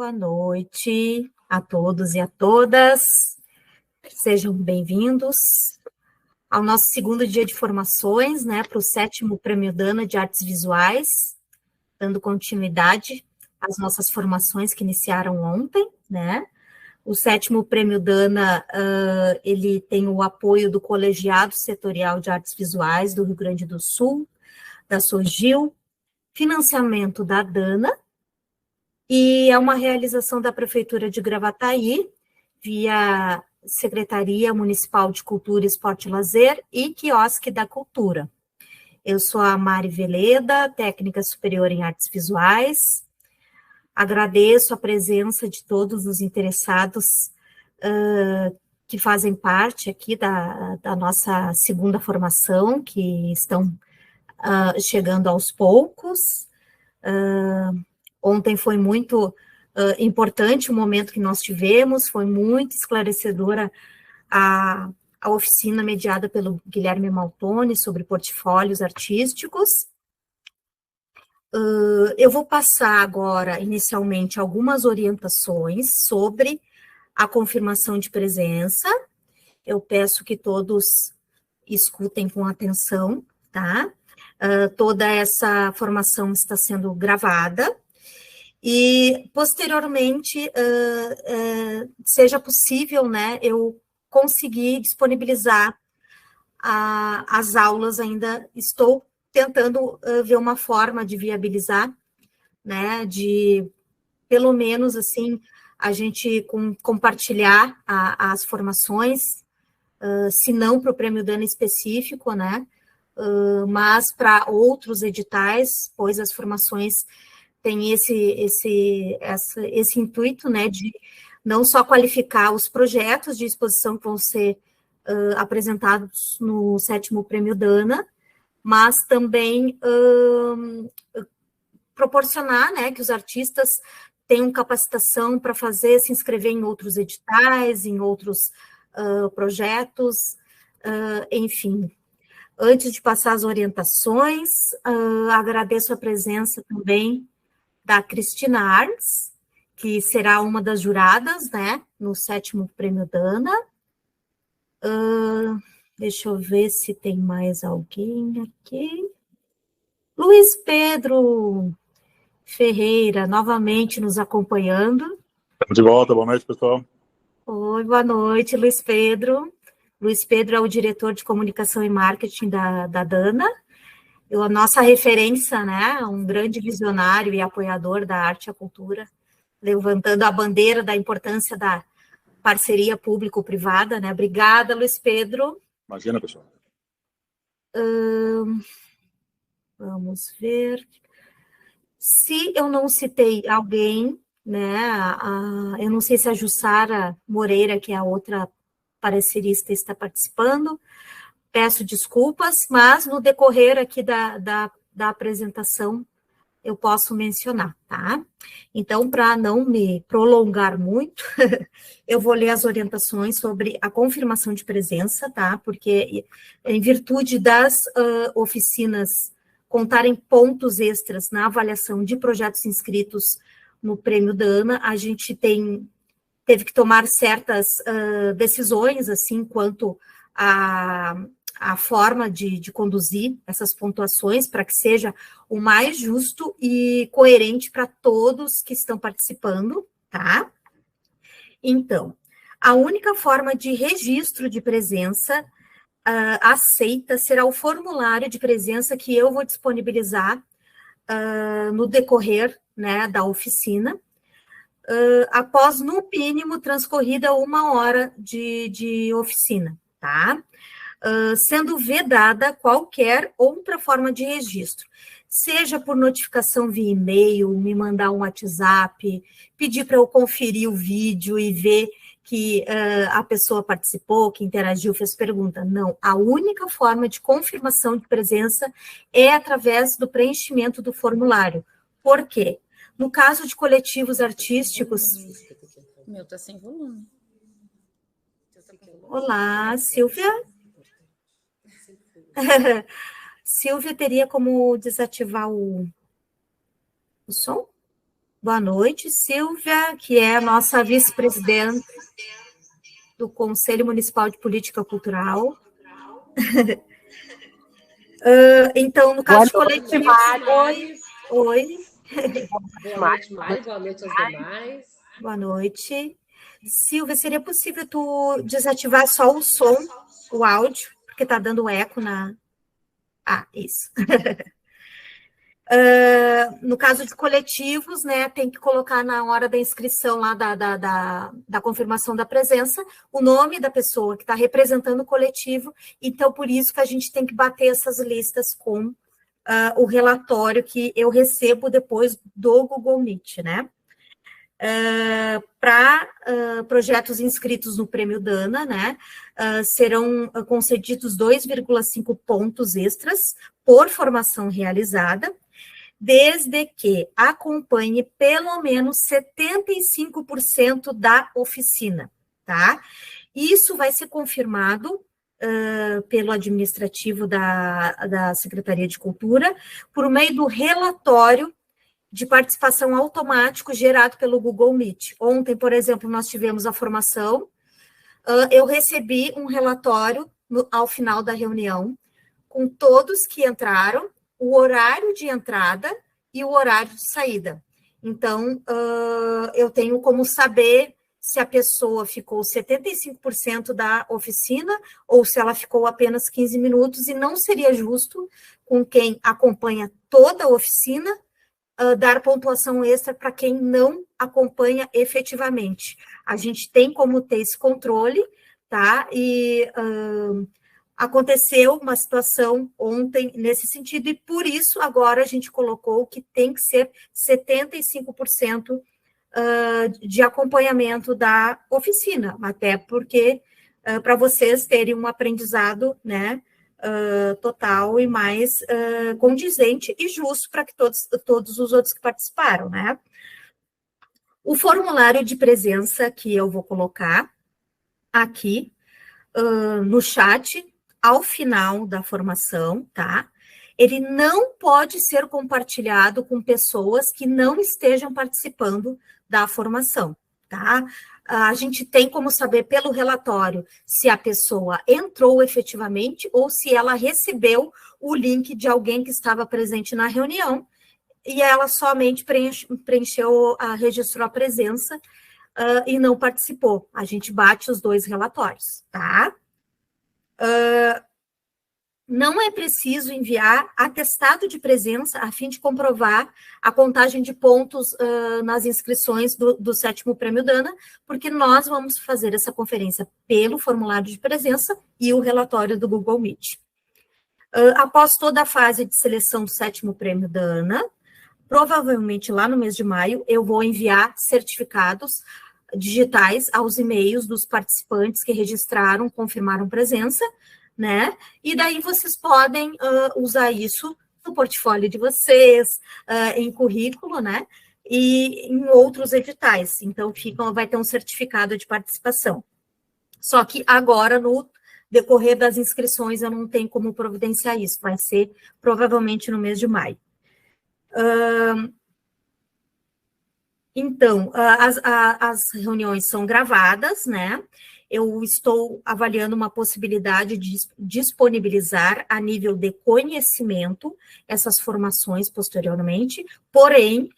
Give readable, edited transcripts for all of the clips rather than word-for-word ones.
Boa noite a todos e a todas. Sejam bem-vindos ao nosso segundo dia de formações, né, para o 7º Prêmio Dana de Artes Visuais, dando continuidade às nossas formações que iniciaram ontem, né. O 7º Prêmio Dana, ele tem o apoio do Colegiado Setorial de Artes Visuais do Rio Grande do Sul, da SOGIL, financiamento da Dana, e é uma realização da Prefeitura de Gravataí, via Secretaria Municipal de Cultura, Esporte e Lazer e Quiosque da Cultura. Eu sou a Mari Veleda, técnica superior em artes visuais. Agradeço a presença de todos os interessados que fazem parte aqui da nossa segunda formação, que estão chegando aos poucos. Ontem foi muito importante o momento que nós tivemos, foi muito esclarecedora a oficina mediada pelo Guilherme Maltoni sobre portfólios artísticos. Eu vou passar agora, inicialmente, algumas orientações sobre a confirmação de presença. Eu peço que todos escutem com atenção, tá? Toda essa formação está sendo gravada. E, posteriormente, seja possível, né, eu conseguir disponibilizar as aulas, ainda estou tentando ver uma forma de viabilizar, né, de, pelo menos, assim, a gente compartilhar as formações, se não para o Prêmio Dana específico, né, mas para outros editais, pois as formações tem esse intuito, né, de não só qualificar os projetos de exposição que vão ser apresentados no 7º Prêmio Dana, mas também proporcionar, né, que os artistas tenham capacitação para se inscrever em outros editais, em outros projetos, enfim. Antes de passar as orientações, agradeço a presença também da Cristina Arns, que será uma das juradas, né, no 7º Prêmio Dana. Deixa eu ver se tem mais alguém aqui. Luiz Pedro Ferreira, novamente nos acompanhando. Estamos de volta, boa noite, pessoal. Oi, boa noite, Luiz Pedro. Luiz Pedro é o diretor de comunicação e marketing da Dana. A nossa referência, né, um grande visionário e apoiador da arte e a cultura, levantando a bandeira da importância da parceria público-privada, né? Obrigada, Luiz Pedro. Imagina, pessoal. Vamos ver. Se eu não citei alguém, né, eu não sei se a Jussara Moreira, que é a outra parecerista, está participando, peço desculpas, mas no decorrer aqui da apresentação eu posso mencionar, tá? Então, para não me prolongar muito, eu vou ler as orientações sobre a confirmação de presença, tá? Porque, em virtude das oficinas contarem pontos extras na avaliação de projetos inscritos no Prêmio Dana, a gente teve que tomar certas decisões, assim, quanto a forma de conduzir essas pontuações para que seja o mais justo e coerente para todos que estão participando, tá? Então, a única forma de registro de presença aceita será o formulário de presença que eu vou disponibilizar no decorrer, né, da oficina, após, no mínimo, transcorrida 1 hora de oficina, tá? Sendo vedada qualquer outra forma de registro, seja por notificação via e-mail, me mandar um WhatsApp, pedir para eu conferir o vídeo e ver que a pessoa participou, que interagiu, fez pergunta. Não, a única forma de confirmação de presença é através do preenchimento do formulário. Por quê? No caso de coletivos artísticos... O meu está sem volume. Olá, Silvia. Silvia teria como desativar o som? Boa noite, Silvia, que é a nossa vice-presidente do Conselho Municipal de Política Cultural. Então, no caso de coletivo... Oi. Boa noite, Mari. Boa noite aos demais. Boa noite. Silvia, seria possível tu desativar só o som, o áudio, porque está dando eco na... isso. No caso de coletivos, né, tem que colocar na hora da inscrição lá da confirmação da presença o nome da pessoa que está representando o coletivo. Então, por isso que a gente tem que bater essas listas com o relatório que eu recebo depois do Google Meet, né? Para projetos inscritos no Prêmio Dana, né, serão concedidos 2,5 pontos extras por formação realizada, desde que acompanhe pelo menos 75% da oficina, tá? Isso vai ser confirmado pelo administrativo da Secretaria de Cultura, por meio do relatório de participação automático gerado pelo Google Meet. Ontem, por exemplo, nós tivemos a formação, eu recebi um relatório ao final da reunião, com todos que entraram, o horário de entrada e o horário de saída. Então, eu tenho como saber se a pessoa ficou 75% da oficina ou se ela ficou apenas 15 minutos, e não seria justo com quem acompanha toda a oficina dar pontuação extra para quem não acompanha efetivamente. A gente tem como ter esse controle, tá? E aconteceu uma situação ontem nesse sentido, e por isso agora a gente colocou que tem que ser 75% de acompanhamento da oficina, até porque para vocês terem um aprendizado, né, total e mais condizente e justo para que todos os outros que participaram, né? O formulário de presença que eu vou colocar aqui no chat, ao final da formação, tá? Ele não pode ser compartilhado com pessoas que não estejam participando da formação, tá? A gente tem como saber pelo relatório se a pessoa entrou efetivamente ou se ela recebeu o link de alguém que estava presente na reunião e ela somente preencheu, registrou a presença e não participou. A gente bate os dois relatórios, tá? Não é preciso enviar atestado de presença a fim de comprovar a contagem de pontos nas inscrições do 7º Prêmio Dana, porque nós vamos fazer essa conferência pelo formulário de presença e o relatório do Google Meet. Após toda a fase de seleção do 7º Prêmio Dana, provavelmente lá no mês de maio, eu vou enviar certificados digitais aos e-mails dos participantes que registraram, confirmaram presença, né? E daí vocês podem usar isso no portfólio de vocês, em currículo, né? E em outros editais. Então, vai ter um certificado de participação. Só que agora, no decorrer das inscrições, eu não tenho como providenciar isso. Vai ser provavelmente no mês de maio. Então, as reuniões são gravadas, né? Eu estou avaliando uma possibilidade de disponibilizar a nível de conhecimento essas formações posteriormente, porém,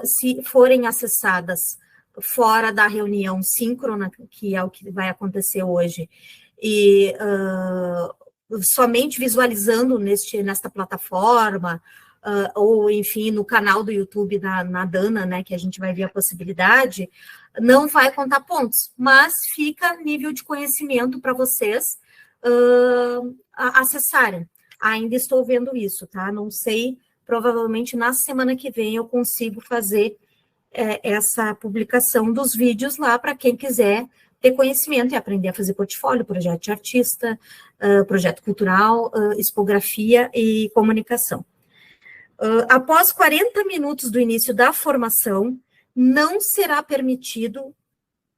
se forem acessadas fora da reunião síncrona, que é o que vai acontecer hoje, e somente visualizando nesta plataforma, ou, enfim, no canal do YouTube na Dana, né, que a gente vai ver a possibilidade, não vai contar pontos, mas fica nível de conhecimento para vocês acessarem. Ainda estou vendo isso, tá? Não sei, provavelmente na semana que vem eu consigo fazer essa publicação dos vídeos lá para quem quiser ter conhecimento e aprender a fazer portfólio, projeto de artista, projeto cultural, expografia e comunicação. Após 40 minutos do início da formação, não será permitido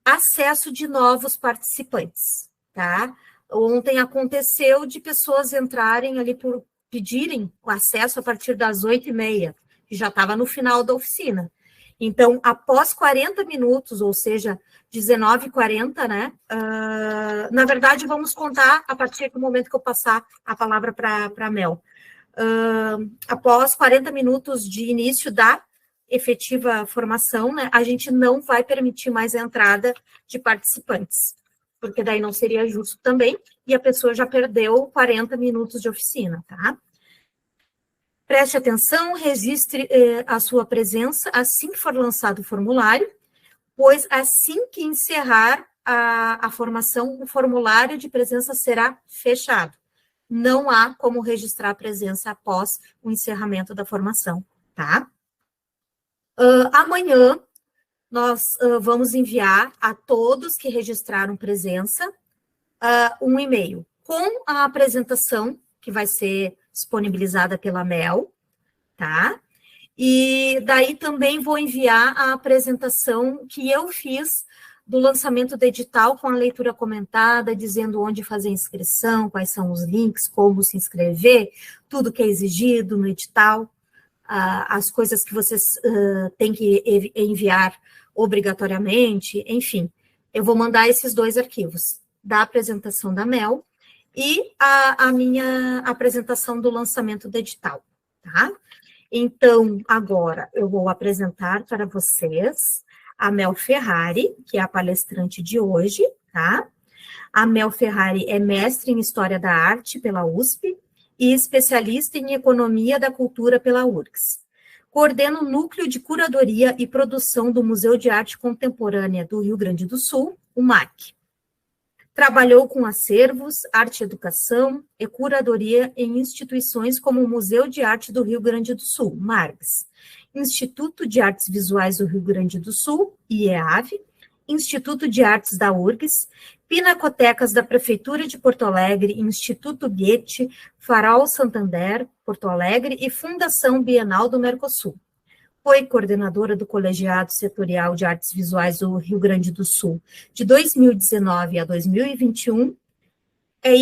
acesso de novos participantes, tá? Ontem aconteceu de pessoas entrarem ali por pedirem o acesso a partir das 8h30, que já estava no final da oficina. Então, após 40 minutos, ou seja, 19h40, né? Na verdade, vamos contar a partir do momento que eu passar a palavra para a Mel. Após 40 minutos de início da efetiva formação, né, a gente não vai permitir mais a entrada de participantes, porque daí não seria justo também, e a pessoa já perdeu 40 minutos de oficina, tá? Preste atenção, registre a sua presença assim que for lançado o formulário, pois assim que encerrar a formação, o formulário de presença será fechado. Não há como registrar a presença após o encerramento da formação, tá? Amanhã, nós vamos enviar a todos que registraram presença um e-mail com a apresentação que vai ser disponibilizada pela Mel, tá? E daí também vou enviar a apresentação que eu fiz do lançamento do edital com a leitura comentada, dizendo onde fazer inscrição, quais são os links, como se inscrever, tudo que é exigido no edital, as coisas que vocês têm que enviar obrigatoriamente, enfim. Eu vou mandar esses 2 arquivos, da apresentação da Mel e a minha apresentação do lançamento do edital, tá? Então, agora eu vou apresentar para vocês a Mel Ferrari, que é a palestrante de hoje, tá? A Mel Ferrari é mestre em História da Arte pela USP e especialista em Economia da Cultura pela URGS. Coordena o Núcleo de Curadoria e Produção do Museu de Arte Contemporânea do Rio Grande do Sul, o MAC. Trabalhou com acervos, arte e educação e curadoria em instituições como o Museu de Arte do Rio Grande do Sul, MARGS, Instituto de Artes Visuais do Rio Grande do Sul, IEAV, Instituto de Artes da URGS, Pinacotecas da Prefeitura de Porto Alegre, Instituto Goethe, Farol Santander, Porto Alegre e Fundação Bienal do Mercosul. Foi coordenadora do Colegiado Setorial de Artes Visuais do Rio Grande do Sul de 2019 a 2021, é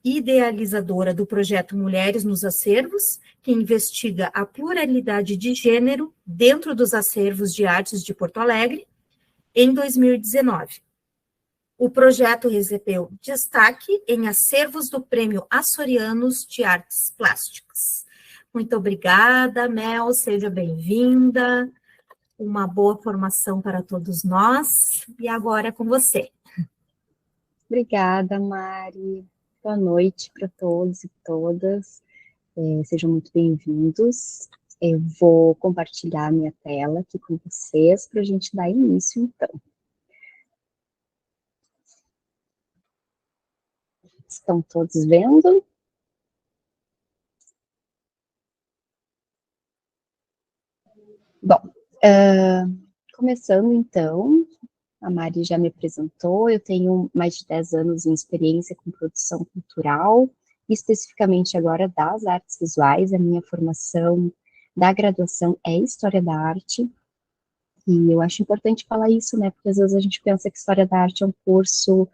idealizadora do projeto Mulheres nos Acervos, que investiga a pluralidade de gênero dentro dos acervos de artes de Porto Alegre, em 2019. O projeto recebeu destaque em acervos do Prêmio Açorianos de Artes Plásticas. Muito obrigada, Mel, seja bem-vinda. Uma boa formação para todos nós. E agora é com você. Obrigada, Mari. Boa noite para todos e todas. Sejam muito bem-vindos. Eu vou compartilhar minha tela aqui com vocês para a gente dar início, então. Estão todos vendo? Bom, começando então, a Mari já me apresentou, eu tenho mais de 10 anos em experiência com produção cultural, especificamente agora das artes visuais. A minha formação da graduação é História da Arte, e eu acho importante falar isso, né, porque às vezes a gente pensa que História da Arte é um curso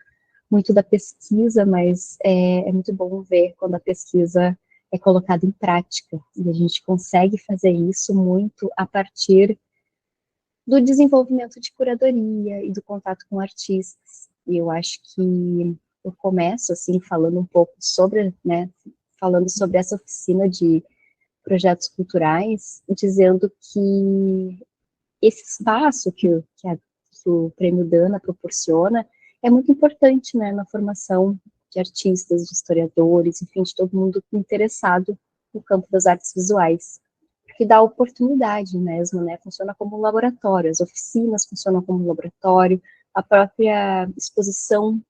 muito da pesquisa, mas é muito bom ver quando a pesquisa é colocada em prática, e a gente consegue fazer isso muito a partir do desenvolvimento de curadoria e do contato com artistas. E eu acho que eu começo, assim, falando um pouco sobre, né, falando sobre essa oficina de projetos culturais, dizendo que esse espaço que o Prêmio Dana proporciona é muito importante, né, na formação de artistas, de historiadores, enfim, de todo mundo interessado no campo das artes visuais, porque dá oportunidade mesmo, né, funciona como um laboratório, as oficinas funcionam como um laboratório, a própria exposição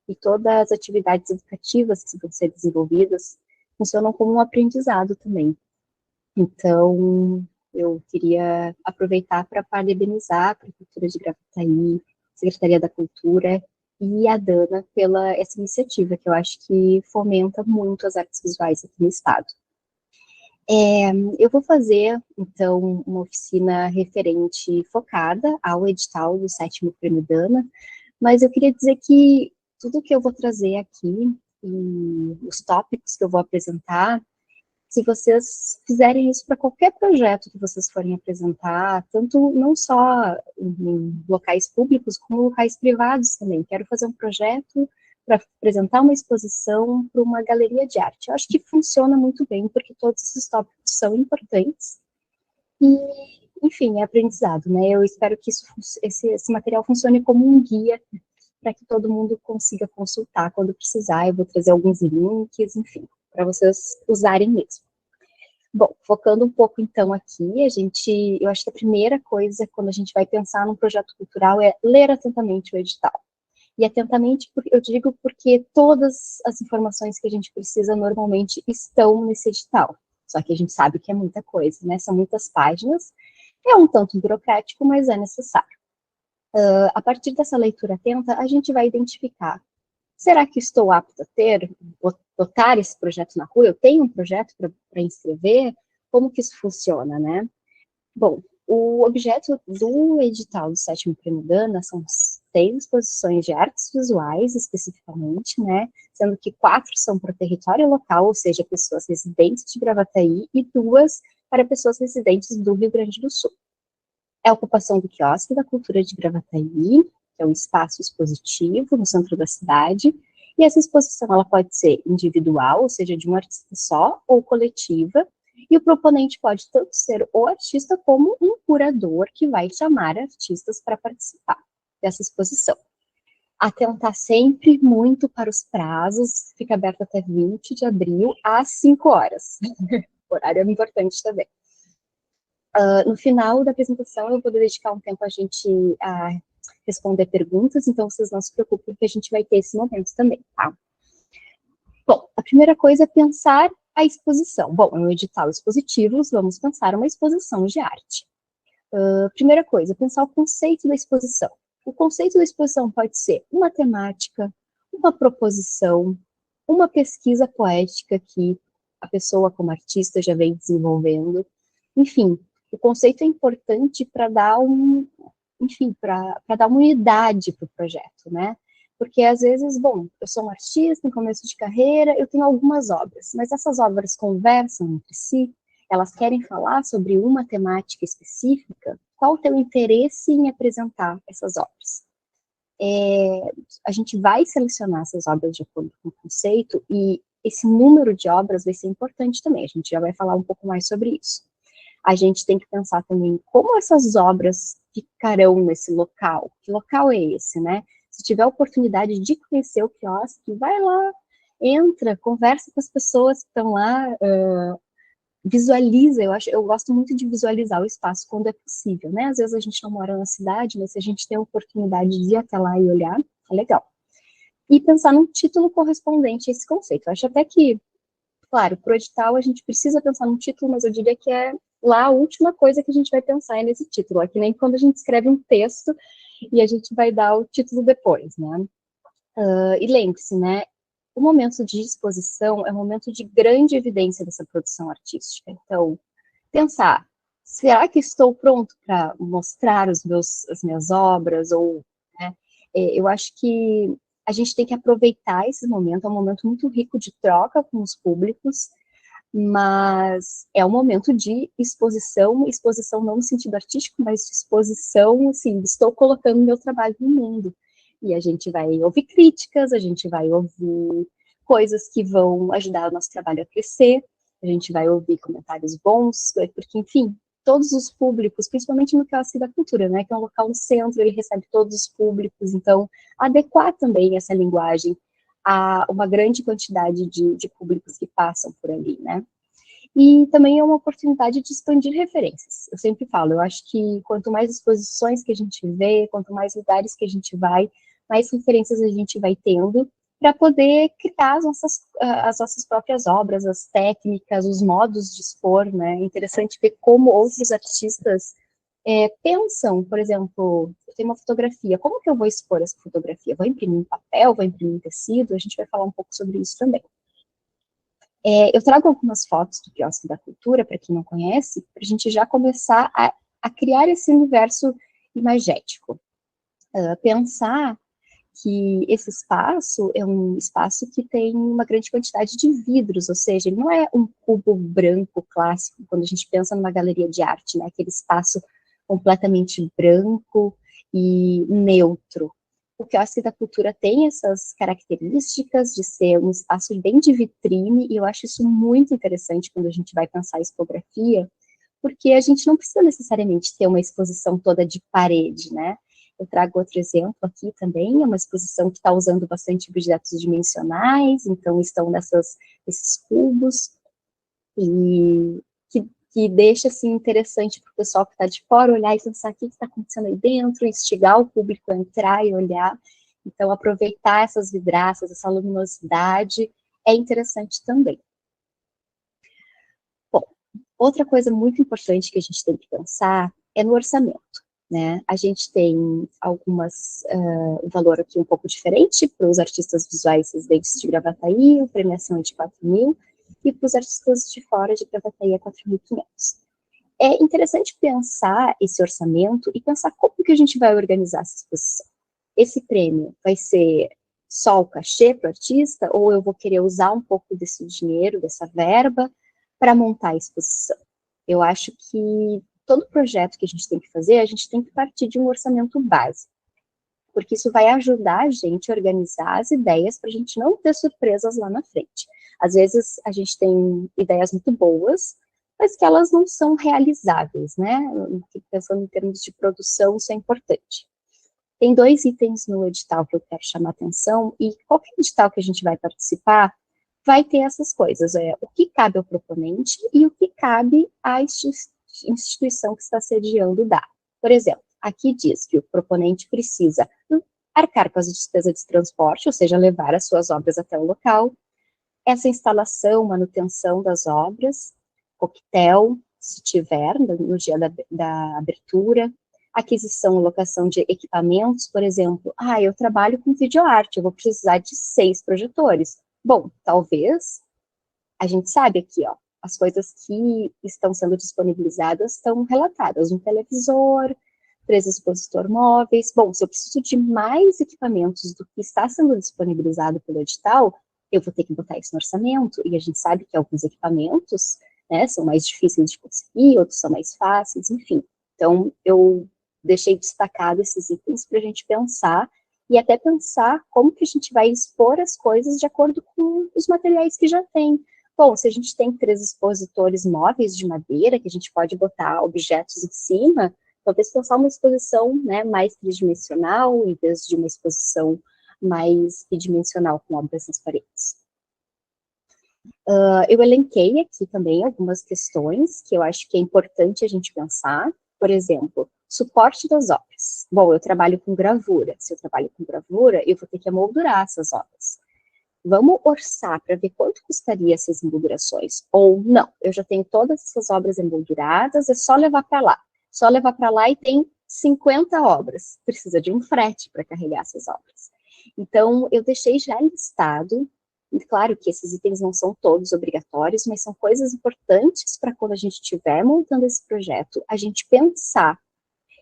e todas as atividades educativas que vão ser desenvolvidas funcionam como um aprendizado também. Então, eu queria aproveitar para parabenizar a Prefeitura de Gravataí, Secretaria da Cultura e a Dana pela essa iniciativa, que eu acho que fomenta muito as artes visuais aqui no estado. Eu vou fazer, então, uma oficina referente focada ao edital do 7º Prêmio Dana, mas eu queria dizer que tudo que eu vou trazer aqui, e os tópicos que eu vou apresentar, se vocês fizerem isso para qualquer projeto que vocês forem apresentar, tanto não só em locais públicos, como locais privados também. Quero fazer um projeto para apresentar uma exposição para uma galeria de arte. Eu acho que funciona muito bem, porque todos esses tópicos são importantes. E, enfim, é aprendizado, né? Eu espero que esse material funcione como um guia para que todo mundo consiga consultar quando precisar. Eu vou trazer alguns links, enfim, para vocês usarem mesmo. Bom, focando um pouco então aqui, eu acho que a primeira coisa quando a gente vai pensar num projeto cultural é ler atentamente o edital. E atentamente, eu digo porque todas as informações que a gente precisa normalmente estão nesse edital. Só que a gente sabe que é muita coisa, né? São muitas páginas, é um tanto burocrático, mas é necessário. A partir dessa leitura atenta, a gente vai identificar: será que estou apta a botar esse projeto na rua? Eu tenho um projeto para inscrever? Como que isso funciona, né? Bom, o objeto do edital do 7º Prêmio Dana são 6 exposições de artes visuais, especificamente, né? Sendo que 4 são para o território local, ou seja, pessoas residentes de Gravataí, e 2 para pessoas residentes do Rio Grande do Sul. É a ocupação do Quiosque da Cultura de Gravataí, que é um espaço expositivo no centro da cidade, e essa exposição ela pode ser individual, ou seja, de um artista só, ou coletiva, e o proponente pode tanto ser o artista como um curador que vai chamar artistas para participar dessa exposição. Atentar sempre muito para os prazos, fica aberto até 20 de abril, às 5 horas. O horário é importante também. No final da apresentação, eu vou dedicar um tempo a gente a responder perguntas, então vocês não se preocupem que a gente vai ter esse momento também, tá? Bom, a primeira coisa é pensar a exposição. Bom, é um edital expositivo, vamos pensar uma exposição de arte. Primeira coisa, pensar o conceito da exposição. O conceito da exposição pode ser uma temática, uma proposição, uma pesquisa poética que a pessoa como artista já vem desenvolvendo. Enfim, o conceito é importante para dar para dar uma unidade para o projeto, né? Porque às vezes, bom, eu sou um artista em começo de carreira, eu tenho algumas obras, mas essas obras conversam entre si, elas querem falar sobre uma temática específica. Qual o teu interesse em apresentar essas obras? A gente vai selecionar essas obras de acordo com o conceito, e esse número de obras vai ser importante também, a gente já vai falar um pouco mais sobre isso. A gente tem que pensar também como essas obras ficarão nesse local. Que local é esse, né? Se tiver a oportunidade de conhecer o quiosque, vai lá, entra, conversa com as pessoas que estão lá, visualiza. Eu gosto muito de visualizar o espaço quando é possível, né? Às vezes a gente não mora na cidade, mas se a gente tem a oportunidade de ir até lá e olhar, é legal. E pensar num título correspondente a esse conceito. Eu acho até que, claro, para o edital a gente precisa pensar num título, mas eu diria que é lá a última coisa que a gente vai pensar é nesse título. É que nem quando a gente escreve um texto e a gente vai dar o título depois, né? E lembre-se, né? O momento de exposição é um momento de grande evidência dessa produção artística. Então, pensar, será que estou pronto para mostrar as minhas obras? Ou, né? Eu acho que a gente tem que aproveitar esse momento, é um momento muito rico de troca com os públicos, mas é um momento de exposição não no sentido artístico, mas de exposição, assim, estou colocando meu trabalho no mundo. E a gente vai ouvir críticas, a gente vai ouvir coisas que vão ajudar o nosso trabalho a crescer, a gente vai ouvir comentários bons, porque, enfim, todos os públicos, principalmente no Quiosque da Cultura, né, que é um local no centro, ele recebe todos os públicos, então, adequar também essa linguagem a uma grande quantidade de públicos que passam por ali, né. E também é uma oportunidade de expandir referências. Eu sempre falo, eu acho que quanto mais exposições que a gente vê, quanto mais lugares que a gente vai, mais referências a gente vai tendo para poder criar as nossas próprias obras, as técnicas, os modos de expor, né? É interessante ver como outros artistas pensam, por exemplo, eu tenho uma fotografia, como que eu vou expor essa fotografia? Vou imprimir em papel, vou imprimir em tecido? A gente vai falar um pouco sobre isso também. Eu trago algumas fotos do Quiosque da Cultura, para quem não conhece, para a gente já começar a criar esse universo imagético. Pensar que esse espaço é um espaço que tem uma grande quantidade de vidros, ou seja, ele não é um cubo branco clássico, quando a gente pensa numa galeria de arte, né, aquele espaço completamente branco e neutro. O quiosque da cultura tem essas características de ser um espaço bem de vitrine, e eu acho isso muito interessante quando a gente vai pensar em expografia, porque a gente não precisa necessariamente ter uma exposição toda de parede, né? Eu trago outro exemplo aqui também, é uma exposição que está usando bastante objetos dimensionais, então estão nesses cubos, e que deixa, assim, interessante para o pessoal que está de fora olhar e pensar o que está acontecendo aí dentro, instigar o público a entrar e olhar. Então, aproveitar essas vidraças, essa luminosidade, é interessante também. Bom, outra coisa muito importante que a gente tem que pensar é no orçamento, né? A gente tem um valor aqui um pouco diferente para os artistas visuais residentes de Gravataí, a premiação é de 4.000, e para os artistas de fora de Gravataí é 4.500. É interessante pensar esse orçamento e pensar como que a gente vai organizar essa exposição. Esse prêmio vai ser só o cachê para o artista, ou eu vou querer usar um pouco desse dinheiro, dessa verba, para montar a exposição? Eu acho que todo projeto que a gente tem que fazer, a gente tem que partir de um orçamento básico, porque isso vai ajudar a gente a organizar as ideias para a gente não ter surpresas lá na frente. Às vezes a gente tem ideias muito boas, mas que elas não são realizáveis, né? Pensando em termos de produção, isso é importante. Tem 2 itens no edital que eu quero chamar a atenção, e qualquer edital que a gente vai participar vai ter essas coisas, o que cabe ao proponente e o que cabe à instituição que está sediando dar. Por exemplo, aqui diz que o proponente precisa arcar com as despesas de transporte, ou seja, levar as suas obras até o local, essa instalação, manutenção das obras, coquetel, se tiver, no dia da abertura, aquisição e locação de equipamentos, por exemplo, eu trabalho com videoarte, eu vou precisar de 6 projetores. Bom, talvez, a gente sabe aqui, ó, as coisas que estão sendo disponibilizadas estão relatadas, um televisor, 3 expositor móveis. Bom, se eu preciso de mais equipamentos do que está sendo disponibilizado pelo edital, eu vou ter que botar isso no orçamento, e a gente sabe que alguns equipamentos, né, são mais difíceis de conseguir, outros são mais fáceis, enfim. Então, eu deixei destacado esses itens para a gente pensar, e até pensar como que a gente vai expor as coisas de acordo com os materiais que já tem. Bom, se a gente tem 3 expositores móveis de madeira, que a gente pode botar objetos em cima, talvez pensar uma exposição, né, mais tridimensional, em vez de uma exposição mais bidimensional com obras nas paredes. Eu elenquei aqui também algumas questões que eu acho que é importante a gente pensar. Por exemplo, suporte das obras. Bom, eu trabalho com gravura. Se eu trabalho com gravura, eu vou ter que emoldurar essas obras. Vamos orçar para ver quanto custaria essas emoldurações. Ou não, eu já tenho todas essas obras emolduradas, é só levar para lá. Só levar para lá e tem 50 obras. Precisa de um frete para carregar essas obras. Então, eu deixei já listado, e claro que esses itens não são todos obrigatórios, mas são coisas importantes para quando a gente estiver montando esse projeto, a gente pensar,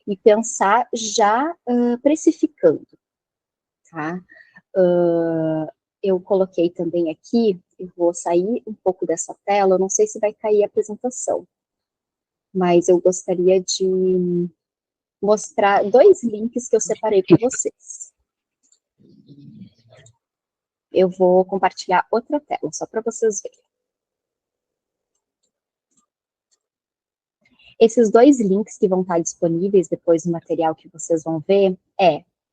e pensar já precificando, tá? Eu coloquei também aqui, eu vou sair um pouco dessa tela, eu não sei se vai cair a apresentação, mas eu gostaria de mostrar 2 links que eu separei para vocês. Eu vou compartilhar outra tela, só para vocês verem. Esses 2 links que vão estar disponíveis depois no material que vocês vão ver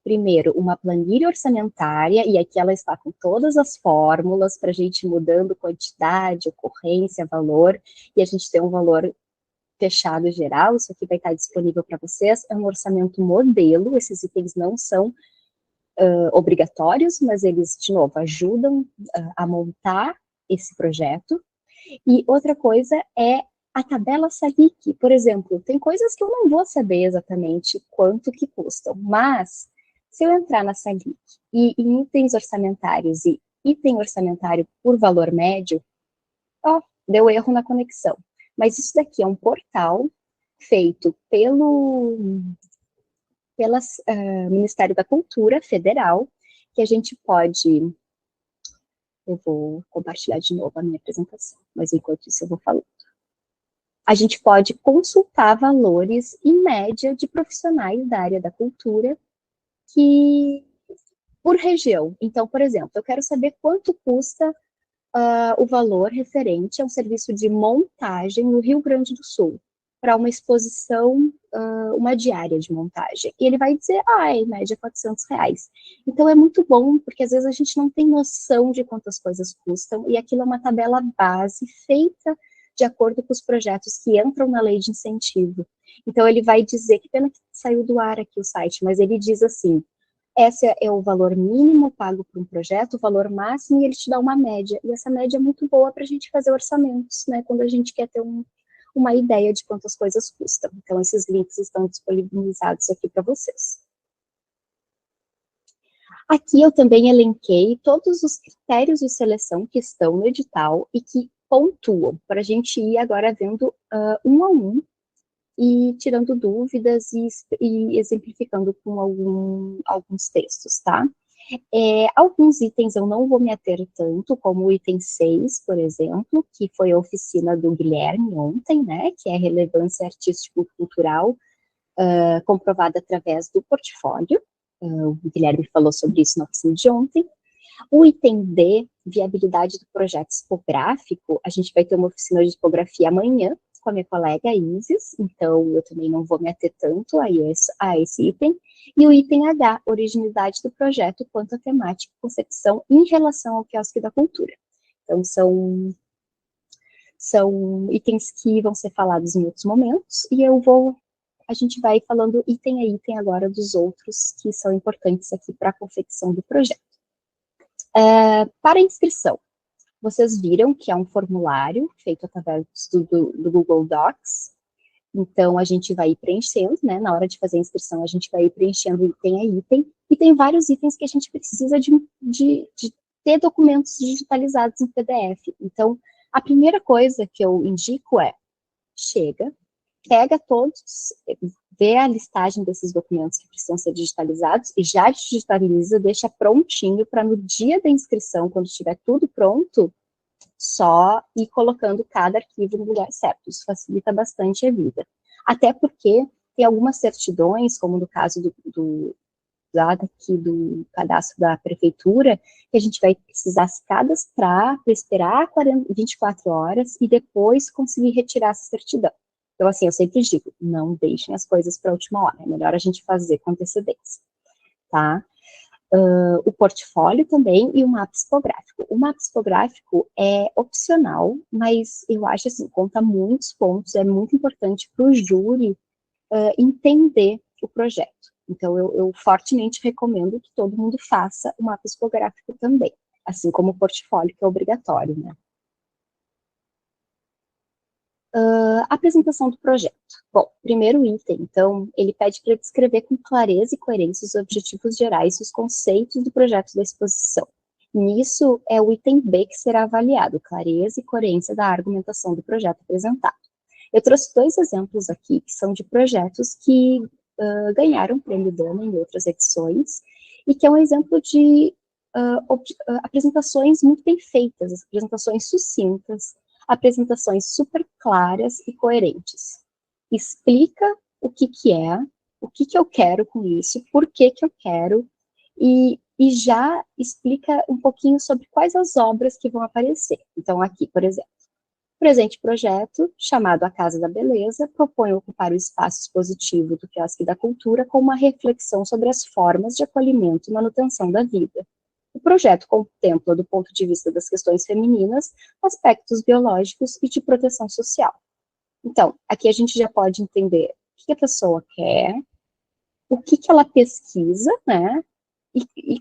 primeiro, uma planilha orçamentária, e aqui ela está com todas as fórmulas para a gente ir mudando quantidade, ocorrência, valor, e a gente tem um valor fechado geral. Isso aqui vai estar disponível para vocês. É um orçamento modelo, esses itens não são obrigatórios, mas eles, de novo, ajudam a montar esse projeto. E outra coisa é a tabela Salic. Por exemplo, tem coisas que eu não vou saber exatamente quanto que custam, mas se eu entrar na Salic e em itens orçamentários e item orçamentário por valor médio, deu erro na conexão. Mas isso daqui é um portal feito pelo Ministério da Cultura Federal, que a gente pode... Eu vou compartilhar de novo a minha apresentação, mas enquanto isso eu vou falando. A gente pode consultar valores, em média, de profissionais da área da cultura que, por região. Então, por exemplo, eu quero saber quanto custa o valor referente a um serviço de montagem no Rio Grande do Sul, para uma exposição, uma diária de montagem. E ele vai dizer, em média, R$ 400. Então, é muito bom, porque às vezes a gente não tem noção de quantas coisas custam, e aquilo é uma tabela base feita de acordo com os projetos que entram na lei de incentivo. Então, ele vai dizer, que pena que saiu do ar aqui o site, mas ele diz assim, esse é o valor mínimo pago por um projeto, o valor máximo, e ele te dá uma média. E essa média é muito boa para a gente fazer orçamentos, né, quando a gente quer ter uma ideia de quantas coisas custam. Então, esses links estão disponibilizados aqui para vocês. Aqui eu também elenquei todos os critérios de seleção que estão no edital e que pontuam, para a gente ir agora vendo um a um, e tirando dúvidas e exemplificando com alguns textos, tá? Alguns itens eu não vou me ater tanto, como o item 6, por exemplo, que foi a oficina do Guilherme ontem, né, que é relevância artístico-cultural comprovada através do portfólio. O Guilherme falou sobre isso na oficina de ontem. O item D, viabilidade do projeto tipográfico, a gente vai ter uma oficina de tipografia amanhã, com a minha colega Isis, então eu também não vou me ater tanto a esse item. E o item H, originalidade do projeto quanto a temática e concepção em relação ao quiosque da cultura. Então, são itens que vão ser falados em outros momentos, e a gente vai falando item a item agora dos outros que são importantes aqui para a confecção do projeto. Para inscrição, vocês viram que é um formulário feito através do Google Docs. Então, a gente vai ir preenchendo, né? Na hora de fazer a inscrição, a gente vai ir preenchendo item a item. E tem vários itens que a gente precisa de ter documentos digitalizados em PDF. Então, a primeira coisa que eu indico pega todos, vê a listagem desses documentos que precisam ser digitalizados e já digitaliza, deixa prontinho para no dia da inscrição, quando estiver tudo pronto, só ir colocando cada arquivo no lugar certo. Isso facilita bastante a vida. Até porque tem algumas certidões, como no caso do cadastro da prefeitura, que a gente vai precisar se cadastrar para esperar 24 horas e depois conseguir retirar essa certidão. Então, assim, eu sempre digo, não deixem as coisas para a última hora, é melhor a gente fazer com antecedência, tá? O portfólio também e o mapa psicográfico. O mapa psicográfico é opcional, mas eu acho, assim, conta muitos pontos, é muito importante para o júri entender o projeto. Então, eu fortemente recomendo que todo mundo faça o mapa psicográfico também, assim como o portfólio, que é obrigatório, né? Apresentação do projeto. Bom, primeiro item, então, ele pede para descrever com clareza e coerência os objetivos gerais e os conceitos do projeto da exposição. Nisso é o item B que será avaliado, clareza e coerência da argumentação do projeto apresentado. Eu trouxe 2 exemplos aqui, que são de projetos que ganharam o Prêmio Dana em outras edições, e que é um exemplo de apresentações muito bem feitas, apresentações sucintas, apresentações super claras e coerentes. Explica o que é, o que eu quero com isso, por que eu quero, e já explica um pouquinho sobre quais as obras que vão aparecer. Então, aqui, por exemplo, o presente projeto, chamado A Casa da Beleza, propõe ocupar o espaço expositivo do Quiosque da Cultura com uma reflexão sobre as formas de acolhimento e manutenção da vida. O projeto contempla, do ponto de vista das questões femininas, aspectos biológicos e de proteção social. Então, aqui a gente já pode entender o que a pessoa quer, o que ela pesquisa, né, e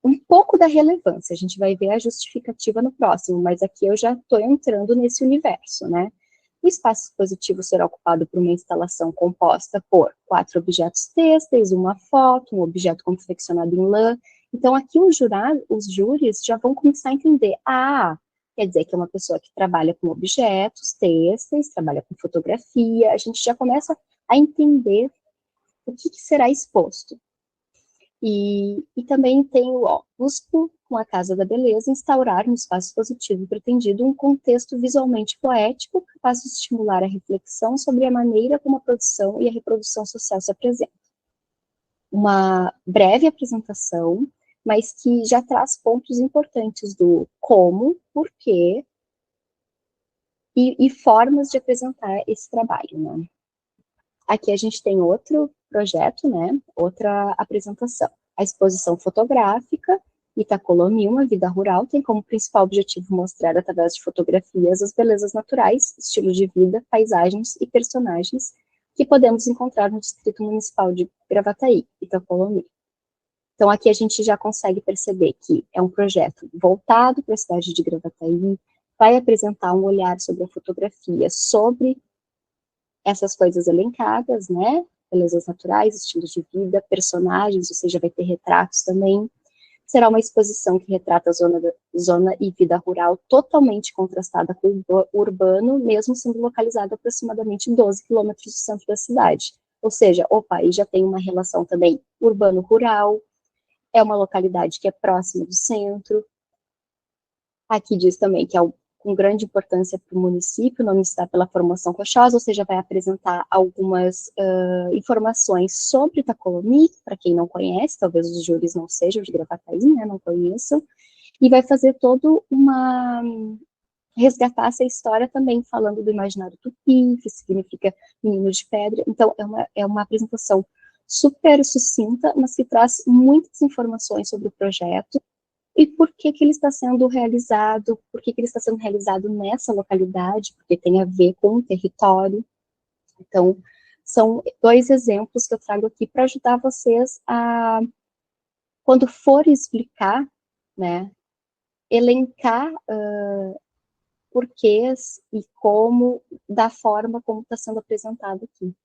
um pouco da relevância. A gente vai ver a justificativa no próximo, mas aqui eu já estou entrando nesse universo, né. O espaço expositivo será ocupado por uma instalação composta por 4 objetos têxteis, uma foto, um objeto confeccionado em lã. Então, aqui os júris já vão começar a entender, quer dizer que é uma pessoa que trabalha com objetos têxteis, trabalha com fotografia, a gente já começa a entender o que será exposto. E também tenho, ó, busco com a Casa da Beleza instaurar no espaço positivo pretendido um contexto visualmente poético capaz de estimular a reflexão sobre a maneira como a produção e a reprodução social se apresentam. Uma breve apresentação, mas que já traz pontos importantes do como, porquê e formas de apresentar esse trabalho, né? Aqui a gente tem outro projeto, né? Outra apresentação. A exposição fotográfica Itacolomi, uma vida rural, tem como principal objetivo mostrar através de fotografias as belezas naturais, estilo de vida, paisagens e personagens que podemos encontrar no Distrito Municipal de Gravataí, Itacolomi. Então aqui a gente já consegue perceber que é um projeto voltado para a cidade de Gravataí, vai apresentar um olhar sobre a fotografia, sobre essas coisas elencadas, né? Belezas naturais, estilos de vida, personagens, ou seja, vai ter retratos também. Será uma exposição que retrata a zona e vida rural totalmente contrastada com o urbano, mesmo sendo localizada aproximadamente 12 quilômetros do centro da cidade. Ou seja, o país já tem uma relação também urbano-rural, é uma localidade que é próxima do centro. Aqui diz também que é com grande importância para o município, o nome está pela formação rochosa, ou seja, vai apresentar algumas informações sobre Itacolomi, para quem não conhece, talvez os júris não sejam de Gravataí, né, não conheçam, e vai fazer todo resgatar essa história também, falando do imaginário tupi, que significa menino de pedra. Então, é uma apresentação super sucinta, mas que traz muitas informações sobre o projeto, e por que ele está sendo realizado, por que ele está sendo realizado nessa localidade, porque tem a ver com o território. Então, são 2 exemplos que eu trago aqui para ajudar vocês a, quando for explicar, né, elencar porquês e como, da forma como está sendo apresentado aqui.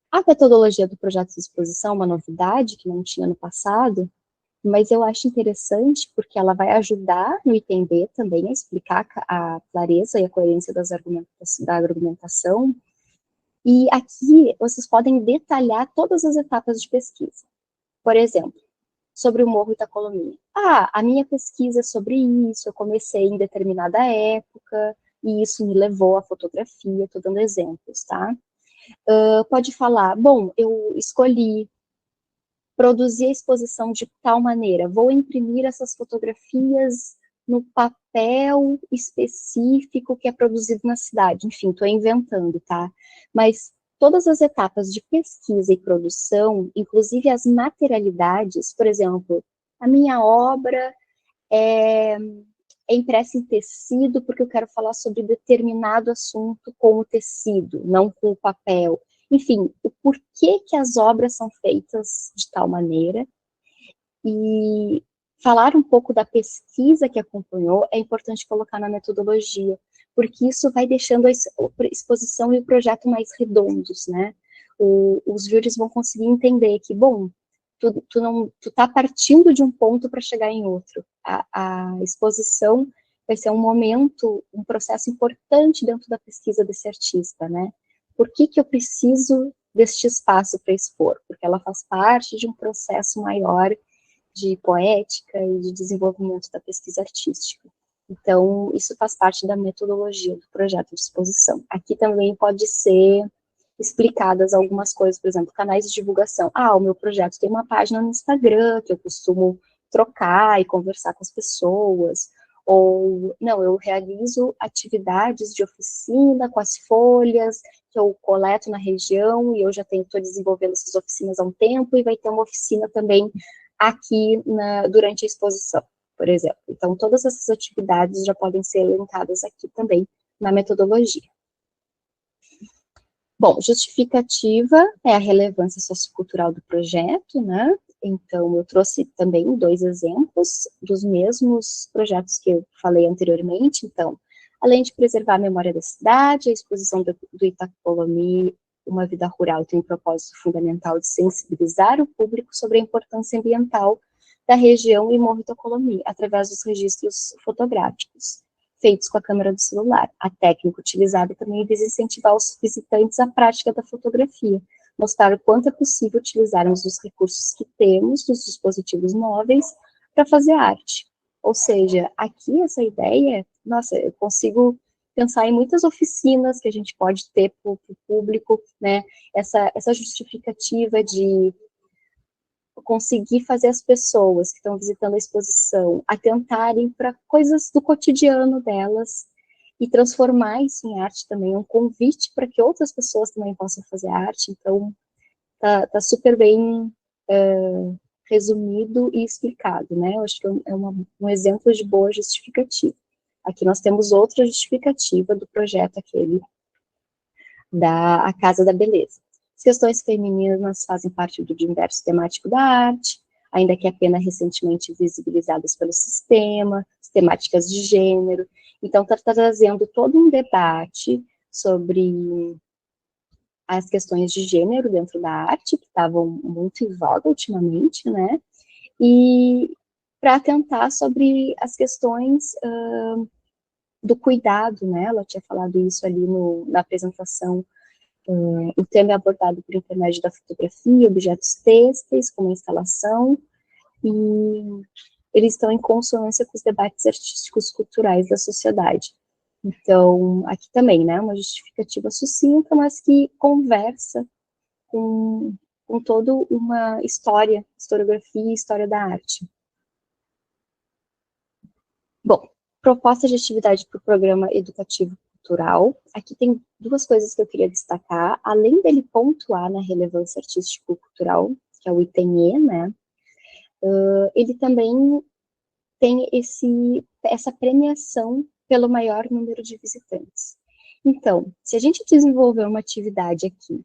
A metodologia do projeto de exposição é uma novidade que não tinha no passado, mas eu acho interessante porque ela vai ajudar no item B também a explicar a clareza e a coerência da argumentação. E aqui vocês podem detalhar todas as etapas de pesquisa. Por exemplo, sobre o Morro Itacolomi. A minha pesquisa é sobre isso, eu comecei em determinada época, e isso me levou à fotografia, estou dando exemplos, tá? Pode falar, bom, eu escolhi produzir a exposição de tal maneira, vou imprimir essas fotografias no papel específico que é produzido na cidade, enfim, estou inventando, tá? Mas todas as etapas de pesquisa e produção, inclusive as materialidades, por exemplo, a minha obra é impressa em tecido porque eu quero falar sobre determinado assunto com o tecido, não com o papel. Enfim, o porquê que as obras são feitas de tal maneira, e falar um pouco da pesquisa que acompanhou é importante colocar na metodologia, porque isso vai deixando a exposição e o projeto mais redondos, né? Os júris vão conseguir entender que, bom, tu tá partindo de um ponto para chegar em outro. A exposição vai ser um momento, um processo importante dentro da pesquisa desse artista, né? Por que eu preciso deste espaço para expor? Porque ela faz parte de um processo maior de poética e de desenvolvimento da pesquisa artística. Então, isso faz parte da metodologia do projeto de exposição. Aqui também pode ser explicadas algumas coisas, por exemplo, canais de divulgação. O meu projeto tem uma página no Instagram, que eu costumo trocar e conversar com as pessoas, ou, não, eu realizo atividades de oficina com as folhas, que eu coleto na região, e eu já estou desenvolvendo essas oficinas há um tempo, e vai ter uma oficina também aqui durante a exposição, por exemplo. Então, todas essas atividades já podem ser elencadas aqui também na metodologia. Bom, justificativa é a relevância sociocultural do projeto, né? Então, eu trouxe também 2 exemplos dos mesmos projetos que eu falei anteriormente. Então, além de preservar a memória da cidade, a exposição do Itacolomi, uma vida rural, tem um propósito fundamental de sensibilizar o público sobre a importância ambiental da região e Morro Itacolomi, através dos registros fotográficos feitos com a câmera do celular. A técnica utilizada também visa incentivar os visitantes à prática da fotografia, mostrar o quanto é possível utilizarmos os recursos que temos dos dispositivos móveis para fazer arte. Ou seja, aqui essa ideia, nossa, eu consigo pensar em muitas oficinas que a gente pode ter para o público, né? Essa justificativa de conseguir fazer as pessoas que estão visitando a exposição atentarem para coisas do cotidiano delas e transformar isso em arte também, um convite para que outras pessoas também possam fazer arte. Então, tá super bem resumido e explicado, né? Eu acho que é um exemplo de boa justificativa. Aqui nós temos outra justificativa do projeto aquele da Casa da Beleza. As questões femininas fazem parte do universo temático da arte, ainda que apenas recentemente visibilizadas pelo sistema, as temáticas de gênero. Então, está trazendo todo um debate sobre as questões de gênero dentro da arte, que estavam muito em voga ultimamente, né? E para atentar sobre as questões do cuidado, né? Ela tinha falado isso ali na apresentação. O tema é abordado por intermédio da fotografia, objetos têxteis, como a instalação, e eles estão em consonância com os debates artísticos culturais da sociedade. Então, aqui também, né, uma justificativa sucinta, mas que conversa com toda uma historiografia e história da arte. Bom, proposta de atividade para o programa educativo cultural. Aqui tem duas coisas que eu queria destacar, além dele pontuar na relevância artístico-cultural, que é o item E, né, ele também tem essa premiação pelo maior número de visitantes. Então, se a gente desenvolver uma atividade aqui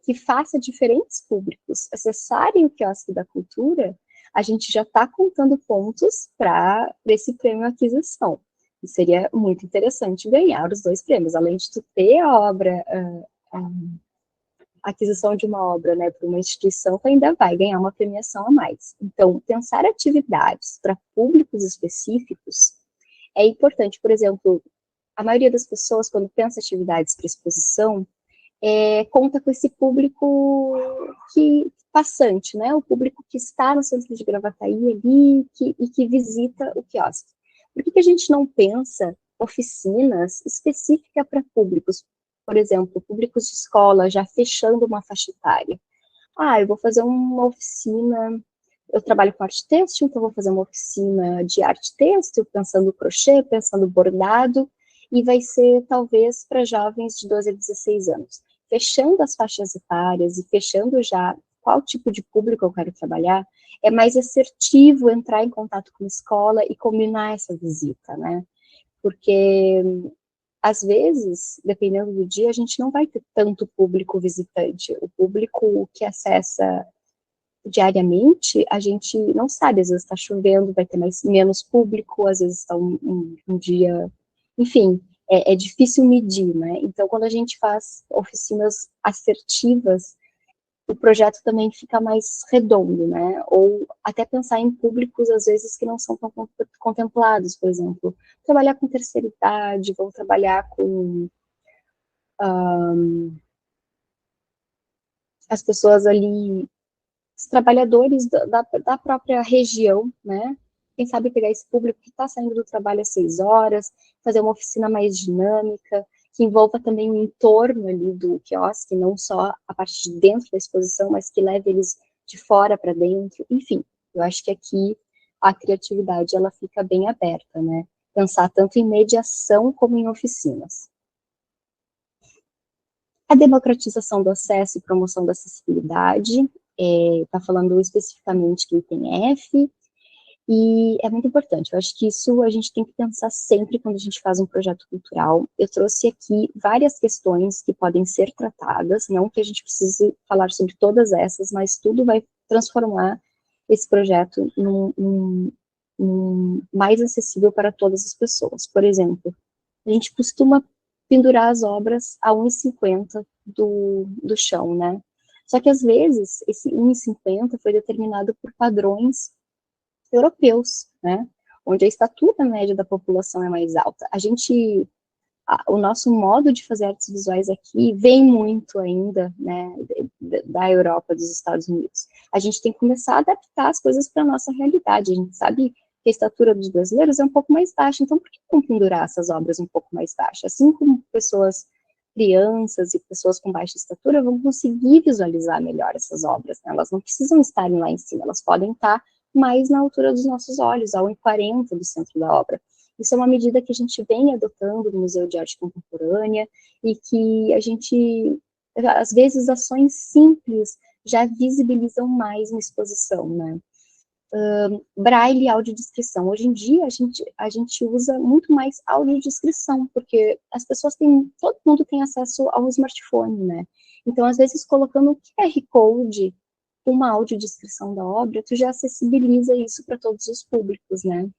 que faça diferentes públicos acessarem o quiosque da cultura, a gente já está contando pontos para esse prêmio aquisição. E seria muito interessante ganhar os 2 prêmios, além de tu ter a obra, a aquisição de uma obra, né, para uma instituição, tu ainda vai ganhar uma premiação a mais. Então, pensar atividades para públicos específicos é importante. Por exemplo, a maioria das pessoas, quando pensa atividades para exposição, conta com esse público passante, né? O público que está no centro de Gravataí ali e que visita o quiosque. Por que a gente não pensa oficinas específicas para públicos? Por exemplo, públicos de escola já fechando uma faixa etária. Eu vou fazer uma oficina, eu trabalho com arte têxtil, então vou fazer uma oficina de arte têxtil, pensando crochê, pensando bordado, e vai ser talvez para jovens de 12 a 16 anos. Fechando as faixas etárias e fechando já qual tipo de público eu quero trabalhar, é mais assertivo entrar em contato com a escola e combinar essa visita, né? Porque, às vezes, dependendo do dia, a gente não vai ter tanto público visitante. O público que acessa diariamente, a gente não sabe, às vezes está chovendo, vai ter menos público, às vezes está um dia... Enfim, é difícil medir, né? Então, quando a gente faz oficinas assertivas, o projeto também fica mais redondo, né? Ou até pensar em públicos, às vezes, que não são tão contemplados, por exemplo. Trabalhar com terceira idade, vou trabalhar com as pessoas ali, os trabalhadores da própria região, né? Quem sabe pegar esse público que está saindo do trabalho às 6 horas, fazer uma oficina mais dinâmica, que envolva também o entorno ali do quiosque, não só a parte de dentro da exposição, mas que leve eles de fora para dentro. Enfim, eu acho que aqui a criatividade ela fica bem aberta, né? Pensar tanto em mediação como em oficinas. A democratização do acesso e promoção da acessibilidade, está falando especificamente do item F, e é muito importante. Eu acho que isso a gente tem que pensar sempre quando a gente faz um projeto cultural. Eu trouxe aqui várias questões que podem ser tratadas, não que a gente precise falar sobre todas essas, mas tudo vai transformar esse projeto num mais acessível para todas as pessoas. Por exemplo, a gente costuma pendurar as obras a 1,50 do chão, né? Só que, às vezes, esse 1,50 foi determinado por padrões europeus, né? Onde a estatura média da população é mais alta. A gente o nosso modo de fazer artes visuais aqui vem muito ainda, né, da Europa, dos Estados Unidos. A gente tem que começar a adaptar as coisas para a nossa realidade. A gente sabe que a estatura dos brasileiros é um pouco mais baixa, então por que não pendurar essas obras um pouco mais baixas? Assim como crianças e pessoas com baixa estatura vão conseguir visualizar melhor essas obras, né? Elas não precisam estarem lá em cima, elas podem estar mais na altura dos nossos olhos, a 1,40 do centro da obra. Isso é uma medida que a gente vem adotando no Museu de Arte Contemporânea e que a gente, às vezes, ações simples já visibilizam mais uma exposição, né? Braille e audiodescrição. Hoje em dia, a gente usa muito mais audiodescrição, porque as pessoas todo mundo tem acesso ao smartphone, né? Então, às vezes, colocando o QR Code, uma audiodescrição da obra, tu já acessibiliza isso para todos os públicos, né?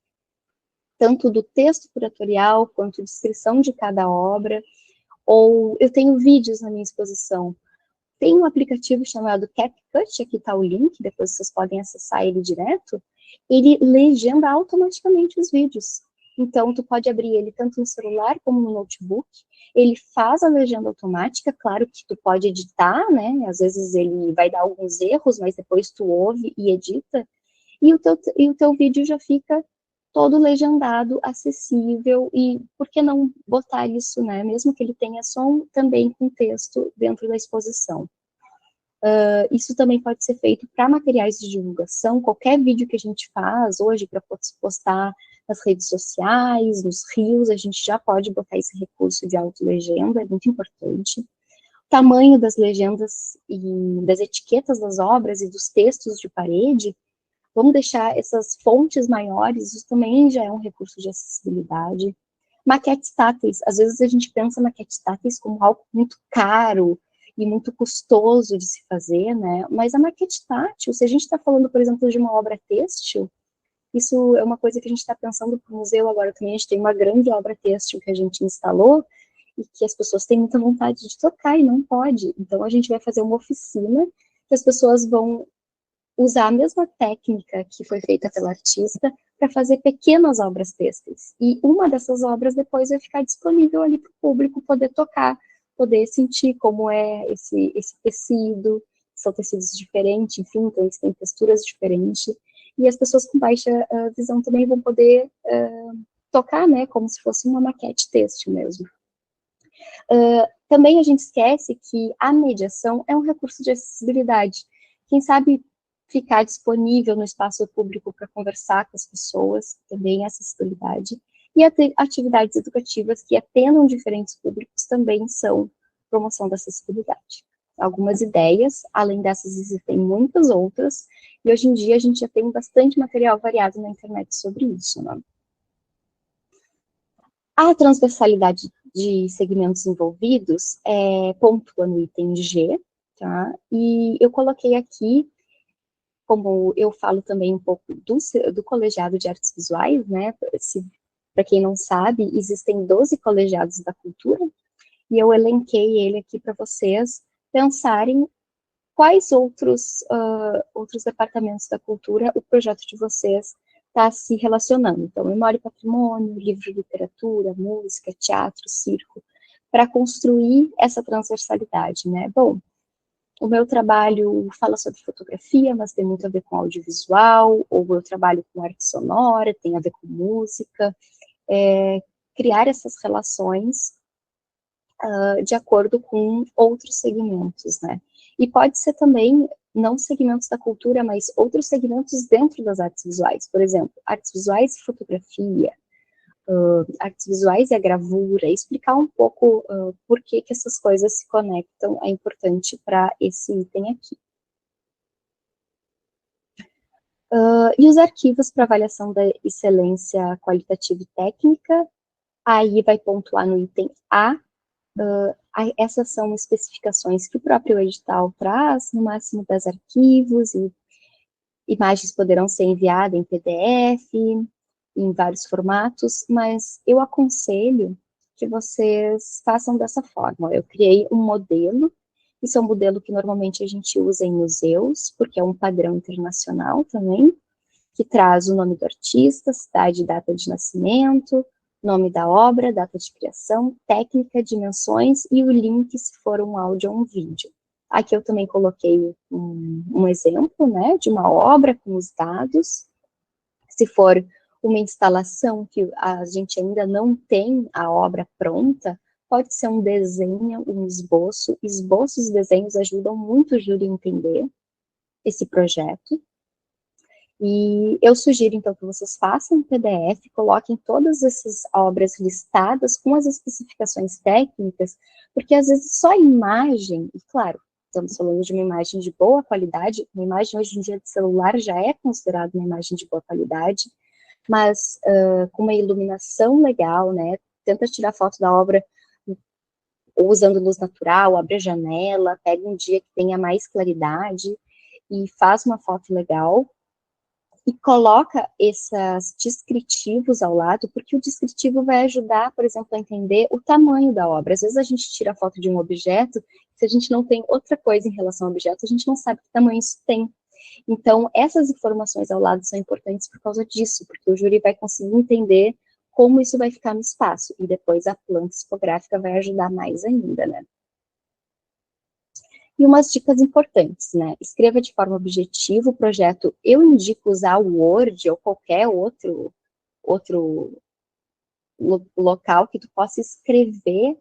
Tanto do texto curatorial, quanto descrição de cada obra, ou eu tenho vídeos na minha exposição. Tem um aplicativo chamado CapCut, aqui está o link, depois vocês podem acessar ele direto, ele legenda automaticamente os vídeos. Então, tu pode abrir ele tanto no celular como no notebook, ele faz a legenda automática, claro que tu pode editar, né, às vezes ele vai dar alguns erros, mas depois tu ouve e edita, e o teu vídeo já fica todo legendado, acessível, e por que não botar isso, né, mesmo que ele tenha som, também com texto dentro da exposição. Isso também pode ser feito para materiais de divulgação, qualquer vídeo que a gente faz hoje para postar nas redes sociais, nos reels, a gente já pode botar esse recurso de autolegenda, é muito importante. O tamanho das legendas e das etiquetas das obras e dos textos de parede, vamos deixar essas fontes maiores, isso também já é um recurso de acessibilidade. Maquetes táteis, às vezes a gente pensa maquetes táteis como algo muito caro e muito custoso de se fazer, né? Mas a maquete tátil, se a gente está falando, por exemplo, de uma obra têxtil, isso é uma coisa que a gente está pensando para o museu agora também, a gente tem uma grande obra têxtil que a gente instalou e que as pessoas têm muita vontade de tocar e não pode. Então a gente vai fazer uma oficina que as pessoas vão usar a mesma técnica que foi feita pela artista para fazer pequenas obras têxteis. E uma dessas obras depois vai ficar disponível ali para o público poder tocar, poder sentir como é esse tecido, são tecidos diferentes, enfim, então eles têm texturas diferentes. E as pessoas com baixa visão também vão poder tocar, né, como se fosse uma maquete têxtil mesmo. Também a gente esquece que a mediação é um recurso de acessibilidade. Quem sabe ficar disponível no espaço público para conversar com as pessoas, também é acessibilidade. E atividades educativas que atendam diferentes públicos também são promoção da acessibilidade. Algumas ideias, além dessas existem muitas outras, e hoje em dia a gente já tem bastante material variado na internet sobre isso, né? A transversalidade de segmentos envolvidos pontua no item G, tá? E eu coloquei aqui, como eu falo também um pouco do colegiado de artes visuais, né? Para quem não sabe, existem 12 colegiados da cultura, e eu elenquei ele aqui para vocês pensarem quais outros departamentos da cultura o projeto de vocês está se relacionando. Então, memória e patrimônio, livro de literatura, música, teatro, circo, para construir essa transversalidade, né? Bom, o meu trabalho fala sobre fotografia, mas tem muito a ver com audiovisual, ou eu trabalho com arte sonora, tem a ver com música, criar essas relações de acordo com outros segmentos, né? E pode ser também, não segmentos da cultura, mas outros segmentos dentro das artes visuais. Por exemplo, artes visuais e fotografia, artes visuais e a gravura, explicar um pouco por que essas coisas se conectam, é importante para esse item aqui. E os arquivos para avaliação da excelência qualitativa e técnica, aí vai pontuar no item A. Essas são especificações que o próprio edital traz, no máximo 10 arquivos, e imagens poderão ser enviadas em PDF, em vários formatos, mas eu aconselho que vocês façam dessa forma. Eu criei um modelo, isso é um modelo que normalmente a gente usa em museus, porque é um padrão internacional também, que traz o nome do artista, cidade e data de nascimento, Nome da obra, data de criação, técnica, dimensões e o link se for um áudio ou um vídeo. Aqui eu também coloquei um exemplo, né, de uma obra com os dados. Se for uma instalação que a gente ainda não tem a obra pronta, pode ser um desenho, um esboço. Esboços e desenhos ajudam muito o júri a entender esse projeto. E eu sugiro, então, que vocês façam um PDF, coloquem todas essas obras listadas com as especificações técnicas, porque às vezes só a imagem, e claro, estamos falando de uma imagem de boa qualidade, uma imagem hoje em dia de celular já é considerada uma imagem de boa qualidade, mas com uma iluminação legal, né, tenta tirar foto da obra usando luz natural, abre a janela, pega um dia que tenha mais claridade e faz uma foto legal, e coloca esses descritivos ao lado, porque o descritivo vai ajudar, por exemplo, a entender o tamanho da obra. Às vezes a gente tira a foto de um objeto, se a gente não tem outra coisa em relação ao objeto, a gente não sabe que tamanho isso tem. Então, essas informações ao lado são importantes por causa disso, porque o júri vai conseguir entender como isso vai ficar no espaço, e depois a planta tipográfica vai ajudar mais ainda, né? E umas dicas importantes, né? Escreva de forma objetiva o projeto. Eu indico usar o Word ou qualquer outro local que tu possa escrever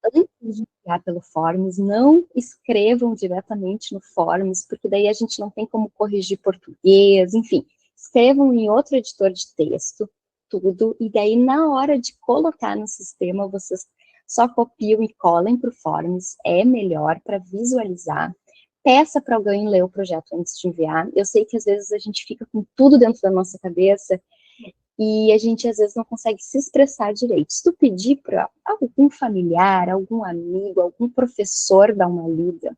antes de enviar pelo Forms. Não escrevam diretamente no Forms, porque daí a gente não tem como corrigir português, enfim. Escrevam em outro editor de texto, tudo, e daí na hora de colocar no sistema, vocês só copiam e colem para o Forms, é melhor para visualizar. Peça para alguém ler o projeto antes de enviar. Eu sei que às vezes a gente fica com tudo dentro da nossa cabeça e a gente às vezes não consegue se expressar direito. Se tu pedir para algum familiar, algum amigo, algum professor dar uma lida,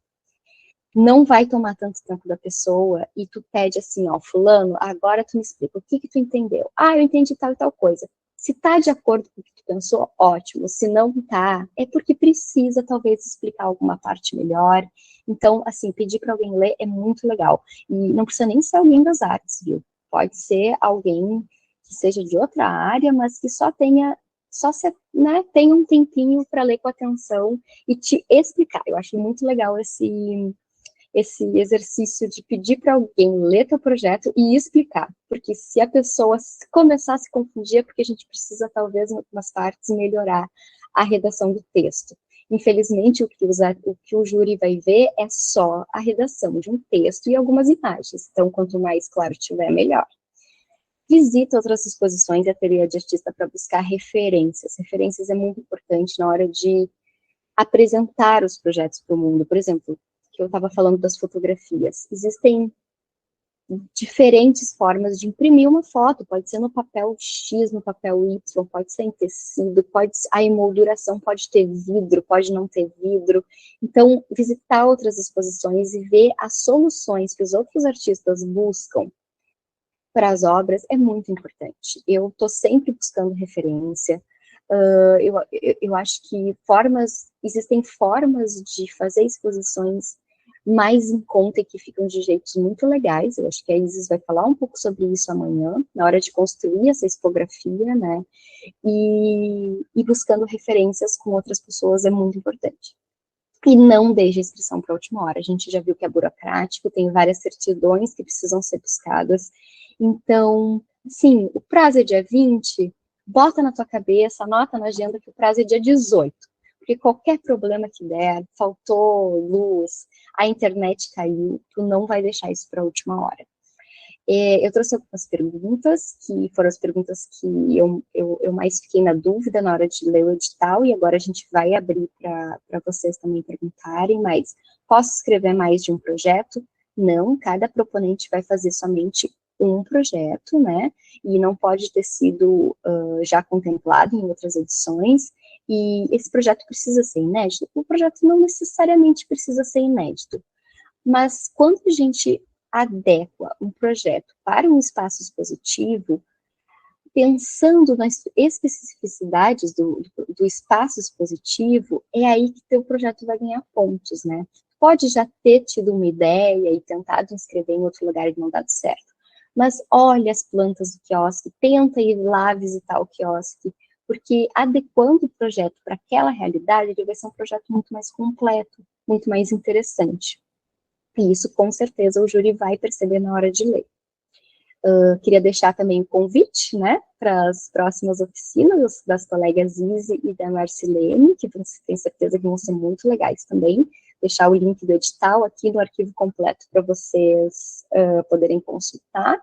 não vai tomar tanto tempo da pessoa e tu pede assim, ó, fulano, agora tu me explica, o que tu entendeu? Ah, eu entendi tal e tal coisa. Se tá de acordo com o que tu pensou, ótimo. Se não tá, é porque precisa talvez explicar alguma parte melhor. Então, assim, pedir para alguém ler é muito legal. E não precisa nem ser alguém das artes, viu? Pode ser alguém que seja de outra área, mas que só tenha um tempinho para ler com atenção e te explicar. Eu acho muito legal esse exercício de pedir para alguém ler teu projeto e explicar, porque se a pessoa começar a se confundir, é porque a gente precisa, talvez, em algumas partes, melhorar a redação do texto. Infelizmente, o que o júri vai ver é só a redação de um texto e algumas imagens, então, quanto mais claro tiver, melhor. Visita outras exposições e ateliê de artista para buscar referências. Referências é muito importante na hora de apresentar os projetos para o mundo. Por exemplo, que eu estava falando das fotografias. Existem diferentes formas de imprimir uma foto, pode ser no papel X, no papel Y, pode ser em tecido, a emolduração pode ter vidro, pode não ter vidro. Então, visitar outras exposições e ver as soluções que os outros artistas buscam para as obras é muito importante. Eu estou sempre buscando referência. Eu acho que existem formas de fazer exposições mais em conta e que ficam de jeitos muito legais. Eu acho que a Isis vai falar um pouco sobre isso amanhã, na hora de construir essa expografia, né? E buscando referências com outras pessoas é muito importante. E não deixe a inscrição para a última hora. A gente já viu que é burocrático, tem várias certidões que precisam ser buscadas. Então, sim, o prazo é dia 20, bota na tua cabeça, anota na agenda que o prazo é dia 18. Porque qualquer problema que der, faltou luz, a internet caiu, tu não vai deixar isso para a última hora. Eu trouxe algumas perguntas, que foram as perguntas que eu mais fiquei na dúvida na hora de ler o edital, e agora a gente vai abrir para vocês também perguntarem, mas posso escrever mais de um projeto? Não, cada proponente vai fazer somente um projeto, né, e não pode ter sido já contemplado em outras edições, e esse projeto precisa ser inédito. O projeto não necessariamente precisa ser inédito, mas quando a gente adequa um projeto para um espaço expositivo, pensando nas especificidades do espaço expositivo, é aí que teu projeto vai ganhar pontos, né? Pode já ter tido uma ideia e tentado inscrever em outro lugar e não dado certo, mas olha as plantas do quiosque, tenta ir lá visitar o quiosque, porque adequando o projeto para aquela realidade, ele vai ser um projeto muito mais completo, muito mais interessante. E isso, com certeza, o júri vai perceber na hora de ler. Queria deixar também o convite, né, para as próximas oficinas das colegas Izzy e da Marcilene, que tenho certeza que vão ser muito legais também. Deixar o link do edital aqui no arquivo completo para vocês poderem consultar.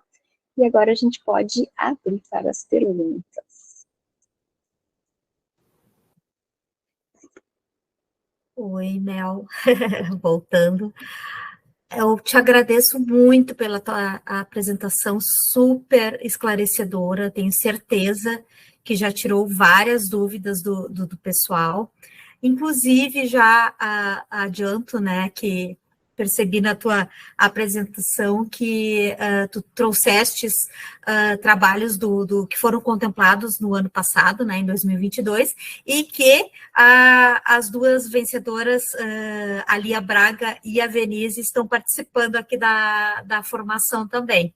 E agora a gente pode abrir para as perguntas. Oi, Mel, voltando. Eu te agradeço muito pela tua apresentação super esclarecedora, tenho certeza que já tirou várias dúvidas do pessoal. Inclusive, já adianto, né, que percebi na tua apresentação que tu trouxestes trabalhos que foram contemplados no ano passado, né, em 2022, e que as duas vencedoras, a Lia Braga e a Venise, estão participando aqui da formação também.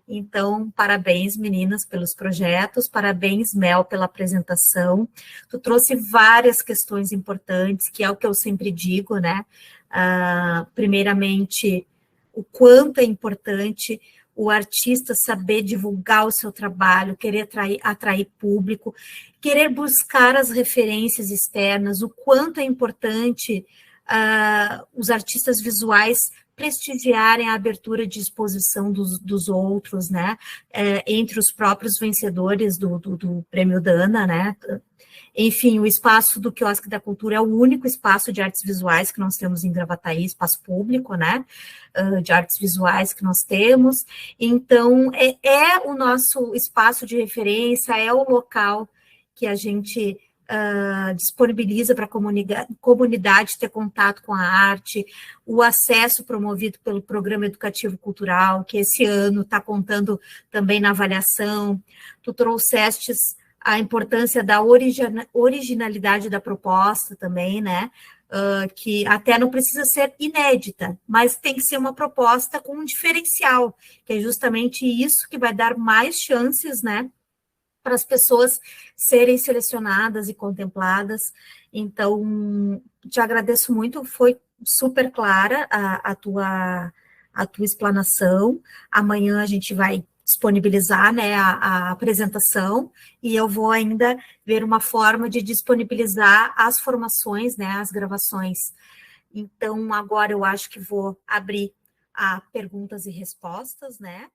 Então, parabéns, meninas, pelos projetos, parabéns, Mel, pela apresentação. Tu trouxe várias questões importantes, que é o que eu sempre digo, né? Primeiramente, o quanto é importante o artista saber divulgar o seu trabalho, querer atrair público, querer buscar as referências externas, o quanto é importante os artistas visuais prestigiarem a abertura de exposição dos outros, né, entre os próprios vencedores do Prêmio Dana, né. Enfim, o espaço do Quiosque da Cultura é o único espaço de artes visuais que nós temos em Gravataí, espaço público, né, de artes visuais que nós temos. Então, é o nosso espaço de referência, é o local que a gente disponibiliza para a comunidade ter contato com a arte, o acesso promovido pelo Programa Educativo Cultural, que esse ano está contando também na avaliação. Tu trouxestes a importância da originalidade da proposta também, né? Que até não precisa ser inédita, mas tem que ser uma proposta com um diferencial, que é justamente isso que vai dar mais chances, né, para as pessoas serem selecionadas e contempladas. Então, te agradeço muito, foi super clara a tua explanação. Amanhã a gente vai disponibilizar, né, a apresentação, e eu vou ainda ver uma forma de disponibilizar as formações, né, as gravações. Então, agora eu acho que vou abrir a perguntas e respostas, né?